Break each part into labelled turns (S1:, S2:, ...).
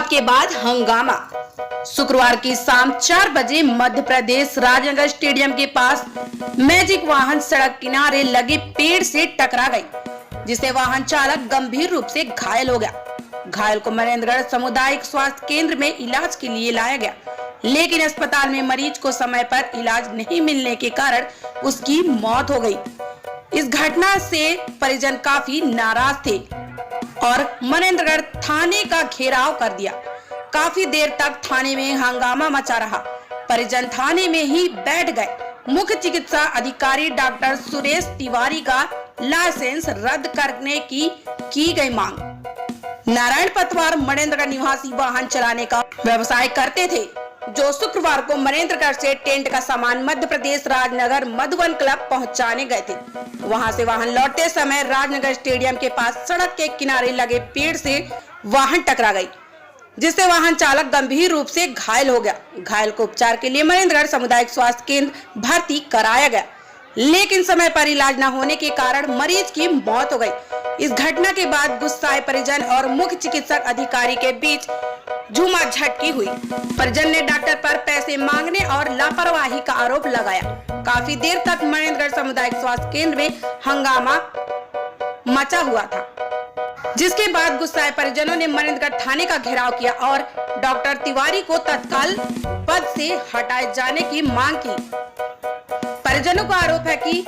S1: विवाद के बाद हंगामा। शुक्रवार की शाम 4 बजे मध्य प्रदेश राजनगर स्टेडियम के पास मैजिक वाहन सड़क किनारे लगे पेड़ से टकरा गई, जिससे वाहन चालक गंभीर रूप से घायल हो गया। घायल को मनेन्द्रगढ़ सामुदायिक स्वास्थ्य केंद्र में इलाज के लिए लाया गया, लेकिन अस्पताल में मरीज को समय पर इलाज नहीं मिलने के कारण उसकी मौत हो गई। इस घटना से परिजन काफी नाराज थे और मनेन्द्रगढ़ थाने का घेराव कर दिया। काफी देर तक थाने में हंगामा मचा रहा। परिजन थाने में ही बैठ गए। मुख्य चिकित्सा अधिकारी डॉक्टर सुरेश तिवारी का लाइसेंस रद्द करने की गई मांग। नारायण पतवार मनेन्द्रगढ़ निवासी वाहन चलाने का व्यवसाय करते थे, जो शुक्रवार को मनेन्द्रगढ़ से टेंट का सामान मध्य प्रदेश राजनगर मधुबन क्लब पहुंचाने गए थे। वहां से वाहन लौटते समय राजनगर स्टेडियम के पास सड़क के किनारे लगे पेड़ से वाहन टकरा गई, जिससे वाहन चालक गंभीर रूप से घायल हो गया। घायल को उपचार के लिए मनेन्द्रगढ़ सामुदायिक स्वास्थ्य केंद्र भर्ती कराया गया, लेकिन समय पर इलाज न होने के कारण मरीज की मौत हो गई। इस घटना के बाद गुस्साए परिजन और मुख्य चिकित्सक अधिकारी के बीच झूमाझटकी हुई। परिजन ने डॉक्टर पर पैसे मांगने और लापरवाही का आरोप लगाया। काफी देर तक मनेन्द्रगढ़ सामुदायिक स्वास्थ्य केंद्र में हंगामा मचा हुआ था, जिसके बाद गुस्साए परिजनों ने मनेन्द्रगढ़ थाने का घेराव किया और डॉक्टर तिवारी को तत्काल पद से हटाए जाने की मांग की। परिजनों का आरोप है कि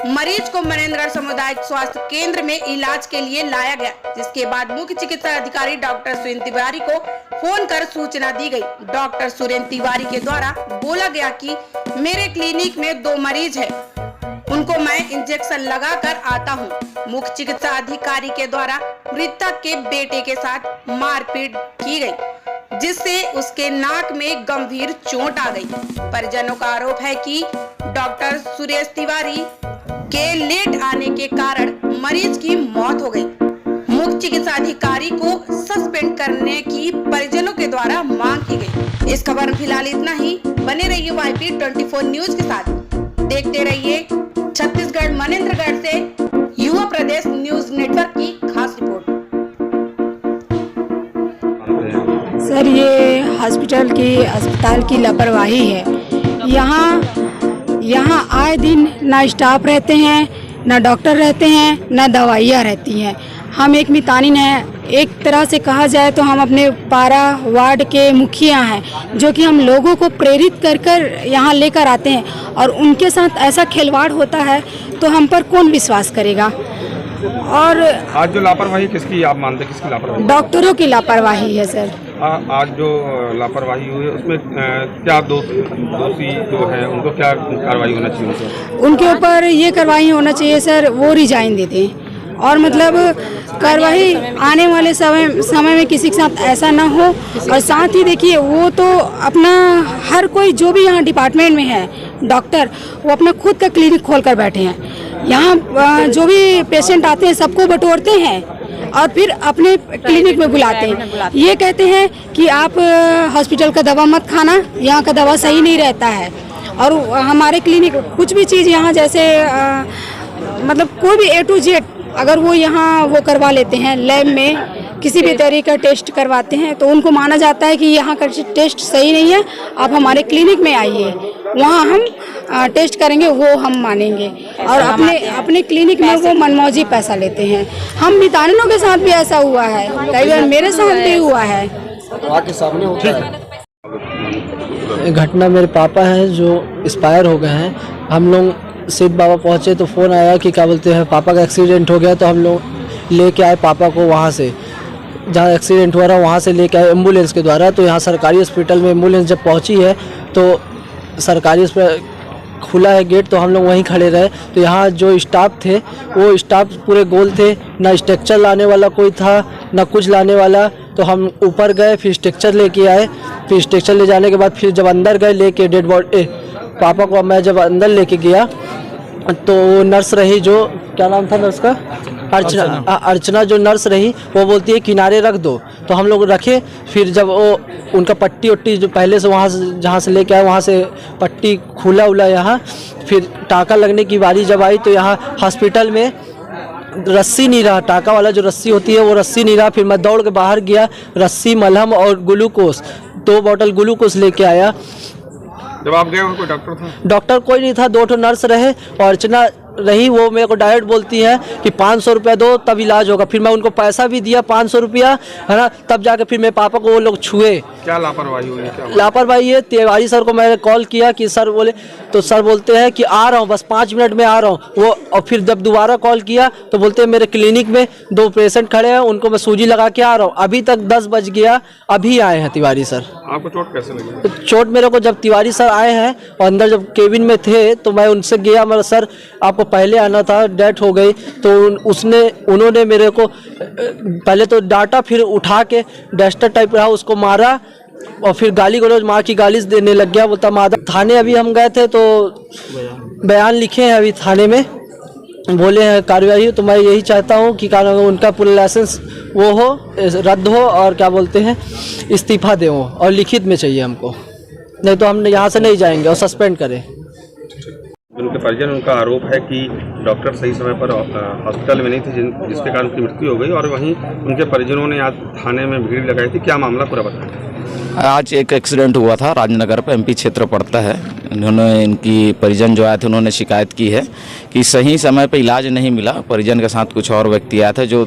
S1: मरीज को मनेन्द्रगढ़ सामुदायिक स्वास्थ्य केंद्र में इलाज के लिए लाया गया, जिसके बाद मुख्य चिकित्सा अधिकारी डॉक्टर सुरेंद्र तिवारी को फोन कर सूचना दी गई। डॉक्टर सुरेंद्र तिवारी के द्वारा बोला गया कि मेरे क्लिनिक में 2 मरीज हैं, उनको मैं इंजेक्शन लगाकर आता हूं। मुख्य चिकित्सा अधिकारी के द्वारा मृतक के बेटे के साथ मारपीट की गई, जिससे उसके नाक में गंभीर चोट आ गई। परिजनों का आरोप है कि डॉक्टर सुरेश तिवारी के लेट आने के कारण मरीज की मौत हो गई। मुख्य चिकित्सा अधिकारी को सस्पेंड करने की परिजनों के द्वारा मांग की गई। इस खबर में फिलहाल इतना ही। बने रहिए YP 24 न्यूज के साथ। देखते रहिए छत्तीसगढ़ मनेन्द्रगढ़ से युवा प्रदेश न्यूज नेटवर्क की खास रिपोर्ट।
S2: सर, ये अस्पताल की लापरवाही है। यहाँ आए दिन ना स्टाफ रहते हैं, ना डॉक्टर रहते हैं, ना दवाइयाँ रहती हैं। हम एक मितानिन हैं। एक तरह से कहा जाए तो हम अपने पारा वार्ड के मुखिया हैं, जो कि हम लोगों को प्रेरित कर यहाँ लेकर आते हैं, और उनके साथ ऐसा खिलवाड़ होता है तो हम पर कौन विश्वास करेगा। और
S3: आज जो लापरवाही किसकी आप मानते हैं, किसकी लापरवाही?
S2: डॉक्टरों की लापरवाही है सर।
S3: आज जो लापरवाही हुई उसमें क्या दोषी जो है उनको क्या कार्रवाई होना चाहिए?
S2: उनके ऊपर ये कार्रवाई होना चाहिए सर, वो रिजाइन दे दें, और मतलब कार्रवाई आने वाले समय में किसी के साथ ऐसा ना हो। और साथ ही देखिए, वो तो अपना हर कोई जो भी यहाँ डिपार्टमेंट में है डॉक्टर, वो अपना खुद का क्लिनिक खोल कर बैठे हैं। यहाँ जो भी पेशेंट आते हैं सबको बटोरते हैं और फिर अपने क्लिनिक में बुलाते हैं। ये कहते हैं कि आप हॉस्पिटल का दवा मत खाना, यहाँ का दवा सही नहीं रहता है। और हमारे क्लिनिक कुछ भी चीज़ यहाँ जैसे मतलब कोई भी A to Z अगर वो यहाँ वो करवा लेते हैं, लैब में किसी भी तरीके का टेस्ट करवाते हैं, तो उनको माना जाता है कि यहाँ का टेस्ट सही नहीं है, आप हमारे क्लिनिक में आइए, वहाँ हम टेस्ट करेंगे, वो हम मानेंगे। और अपने क्लिनिक में वो मनमौजी पैसा लेते हैं। हम मितानिनों के साथ भी ऐसा हुआ है, कई बार मेरे साथ भी हुआ है।
S4: आपके सामने होता है घटना। मेरे पापा हैं जो एक्सपायर हो गए हैं। हम लोग सिद्ध बाबा पहुँचे तो फ़ोन आया कि क्या बोलते हैं पापा का एक्सीडेंट हो गया। तो हम लोग लेके आए पापा को वहाँ से, जहाँ एक्सीडेंट हुआ रहा वहाँ से लेके आए एम्बुलेंस के द्वारा। तो यहाँ सरकारी हॉस्पिटल में एम्बुलेंस जब पहुँची है तो सरकारी हॉस्पिटल खुला है गेट, तो हम लोग वहीं खड़े रहे। तो यहाँ जो स्टाफ थे वो स्टाफ पूरे गोल थे, ना स्ट्रक्चर लाने वाला कोई था ना कुछ लाने वाला। तो हम ऊपर गए, फिर स्ट्रक्चर लेके आए। फिर स्ट्रक्चर ले जाने के बाद फिर जब अंदर गए लेके डेड बॉडी पापा को, मैं जब अंदर लेके गया तो नर्स रही, जो क्या नाम था नर्स का, अर्चना जो नर्स रही, वो बोलती है किनारे रख दो। तो हम लोग रखे। फिर जब वो उनका पट्टी वट्टी जो पहले से वहाँ से जहाँ से लेके आए वहाँ से पट्टी खुला उला यहाँ, फिर टाँका लगने की बारी जब आई तो यहाँ हॉस्पिटल में रस्सी नहीं रहा, टाका वाला जो रस्सी होती है वो रस्सी नहीं रहा। फिर मैं दौड़ के बाहर गया, रस्सी, मलहम और ग्लूकोज, 2 बोतल ग्लूकोज लेके आया।
S3: जब आप गए वहाँ कोई डॉक्टर था?
S4: डॉक्टर कोई नहीं था, 2 नर्स रहे और अर्चना रही। वो मेरे को डायरेक्ट बोलती है कि 500 रुपया दो तब इलाज होगा। फिर मैं उनको पैसा भी दिया 500 रुपया, है ना, तब जाके फिर मेरे पापा को वो लोग छुए।
S3: क्या लापरवाही हुई? क्या
S4: लापरवाही है, तिवारी सर को मैंने कॉल किया कि सर बोले, तो सर बोलते हैं कि आ रहा हूँ, बस 5 मिनट में आ रहा हूँ वो। और फिर जब दोबारा कॉल किया तो बोलते हैं मेरे क्लिनिक में 2 पेशेंट खड़े हैं, उनको मैं सूजी लगा के आ रहा हूँ। अभी तक 10 बज गया, अभी आए हैं तिवारी सर।
S3: आपको चोट कैसे लगी?
S4: चोट मेरे को जब तिवारी सर आए हैं और अंदर जब केबिन में थे तो मैं उनसे गया, मेरा सर आपको पहले आना था, डेथ हो गई। तो उन्होंने मेरे को पहले तो डांटा, फिर उठा के डस्टर टाइप रहा उसको मारा और फिर गाली गलौज मार की गाली देने लग गया। बोलता मादा। थाने अभी हम गए थे तो बयान लिखे हैं अभी थाने में, बोले हैं कार्रवाई। तो मैं यही चाहता हूँ कि उनका पूरा लाइसेंस वो हो, रद्द हो और क्या बोलते हैं इस्तीफा दे और लिखित में चाहिए हमको, नहीं तो हम यहाँ से नहीं जाएंगे और सस्पेंड करें।
S3: उनके परिजन, उनका आरोप है कि डॉक्टर सही समय पर हॉस्पिटल में नहीं थे, जिसके कारण उनकी मृत्यु हो गई। और वहीं उनके परिजनों ने आज थाने में भीड़ लगाई थी। क्या मामला पूरा बताएं?
S5: आज एक एक्सीडेंट हुआ था राजनगर पे, एमपी क्षेत्र पड़ता है। इन्होंने, इनकी परिजन जो आए थे, उन्होंने शिकायत की है कि सही समय पे इलाज नहीं मिला। परिजन के साथ कुछ और व्यक्ति आए थे जो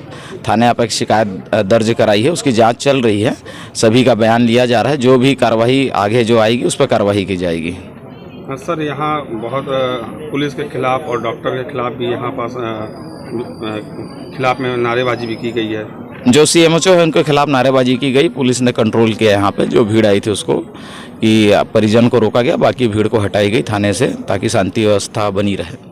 S5: थाने आप एक शिकायत दर्ज कराई है, उसकी जांच चल रही है। सभी का बयान लिया जा रहा है, जो भी कार्रवाई आगे जो आएगी उस पर कार्रवाई की जाएगी।
S3: सर, यहाँ बहुत पुलिस के खिलाफ और डॉक्टर के खिलाफ भी यहाँ पास खिलाफ में नारेबाजी भी की गई है।
S5: जो CMHO है उनके खिलाफ नारेबाजी की गई, पुलिस ने कंट्रोल किया यहाँ पे। जो भीड़ आई थी उसको कि परिजन को रोका गया, बाकी भीड़ को हटाई गई थाने से ताकि शांति व्यवस्था बनी रहे।